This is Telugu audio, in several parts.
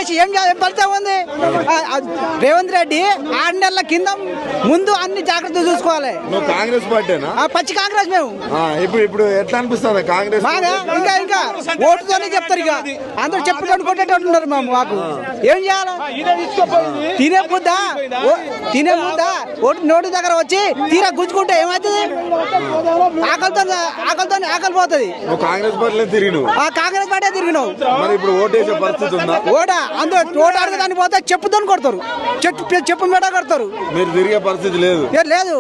చేసి ఏం ఫలితం ఉంది? రేవంత్ రెడ్డి 6 నెలల కింద ముందు అన్ని జాగ్రత్తలు చూసుకోవాలి. కాంగ్రెస్ పార్టీనా? పచ్చి కాంగ్రెస్ మేము. ఇప్పుడు ఎట్లా అనిపిస్తుంది కాంగ్రెస్? ఇంకా ఓటుతోనే చెప్తారు. ఇక అందరూ చెప్పుకొని కొట్టేటట్టున్నారు మాకు. ఏం చేయాలి? తినే ముద్ద నోటి దగ్గర వచ్చి తీరా గుంజుకుంటే ఏమవుతుంది? ఆకలి పోతుంది. కాంగ్రెస్ పార్టీలో తిరిగినావు? కాంగ్రెస్ పార్టీ తిరిగినావు. మరి ఇప్పుడు ఓటేసే పరిస్థితి ఉందా? ఓటు అడిగే దాన్ని పోతే చెప్పుతో కొడతారు. చెప్పు మీద కొడతారు. మీరు తిరిగే పరిస్థితి లేదు.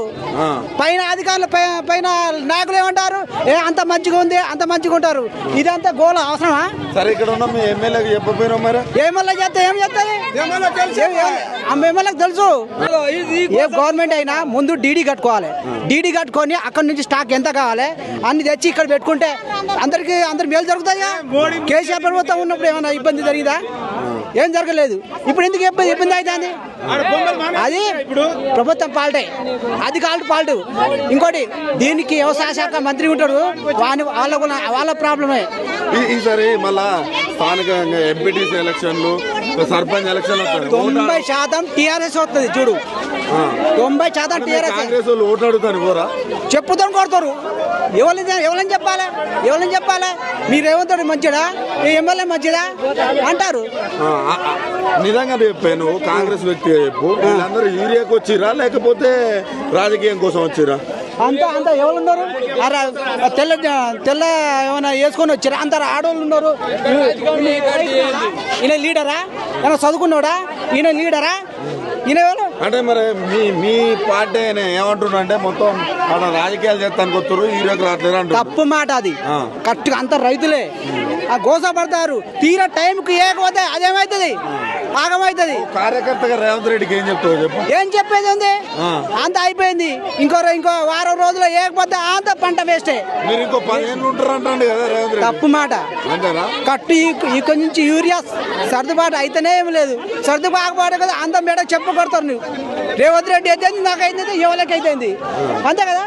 పైన అధికారులు పైన నాయకులు ఏమంటారు? అంత మంచిగా ఉంది, అంత మంచిగా ఉంటారు. ఇదంతా గోల అవసరమా? సరే, ఇక్కడ ఉన్న మీ ఎమ్మెల్యేకి చెప్పపోయినా మరి? ఎమ్మెల్యే చేస్తే ఏం చేస్తుంది? ఎమ్మెల్యేకి తెలుసు. ఏ గవర్నమెంట్ అయినా ముందు డీడీ కట్టుకోవాలి. డీడీ కట్టుకొని అక్కడ నుంచి స్టాక్ ఎంత కావాలి అన్ని తెచ్చి ఇక్కడ పెట్టుకుంటే అందరికి మేలు జరుగుతుందిగా. కేసీఆర్ ప్రభుత్వం ఉన్నప్పుడు ఏమైనా ఇబ్బంది జరిగిందా? ఏం జరగలేదు. ఇప్పుడు ఎందుకు ఇబ్బంది అవుతుంది? అది ప్రభుత్వం పాల్టే, అధికారులు పాల్టు. ఇంకోటి దీనికి వ్యవసాయ శాఖ మంత్రి ఉంటాడు, వాళ్ళ ప్రాబ్లమే. ఈసారి మళ్ళా స్థానికంగా ఎంపీటీసీ ఎలక్షన్లు, సర్పంచ్ ఎలక్షన్ 90% టీఆర్ఎస్ వస్తుంది. చూడు, 90% టీఆర్ఎస్. కాంగ్రెస్ వాళ్ళు ఓట్లు అడుగుతారు పోరా? చెప్పుతో కొడతారు. ఎవరని చెప్పాలి? మీరు రేవంత్ రెడ్డి మంచిదా, ఈ ఎమ్మెల్యే మంచిదా అంటారు. నిజంగా చెప్పాను, కాంగ్రెస్ వ్యక్తి చెప్పు. వీళ్ళందరూ యూరియాకి వచ్చిరా లేకపోతే రాజకీయం కోసం వచ్చిరా? అంతా ఎవరున్నారు? తెల్ల ఏమైనా వేసుకొని వచ్చారా? అంత ఆడవాళ్ళు ఉన్నారు. ఈయన లీడరా? ఏమైనా చదువుకున్నాడా? ఈయన లీడరా? ఈయన ఎవరు? అంటే మరి మీ పార్టీ ఏమంటున్నా అంటే మొత్తం రాజకీయాలు చేస్తానికి వస్తారు, యూరియాకి రావట్లేదు అంటారు. తప్పు మాట అది. కరెక్ట్గా అంత రైతులే గోసపడతారు. తీరా టైంకి ఏకపోతే అదేమవుతుంది? ఆగమవుతుంది. కార్యకర్తగా రేవంత్ రెడ్డికి ఏం చెప్తావు చెప్పు? ఏం చెప్పేది ఉంది? అంత అయిపోయింది. ఇంకో వారం రోజులు ఏకపోతే అంత పంట వేస్టే. మీరు ఇంకో 10 ఏళ్ళు ఉంటారు అంటే కదా రేవంత్ రెడ్డి? తప్పు మాట. కట్టు ఇక్కడ నుంచి యూరియా సర్దుబాటు అయితేనే ఏమి లేదు. సర్దుబాటు కదా అంత మేడ చెప్పు కొడతారు. నువ్వు రేవంత్ రెడ్డి అయితే నాకు అయింది, ఎవరికి అయితే అంతే కదా.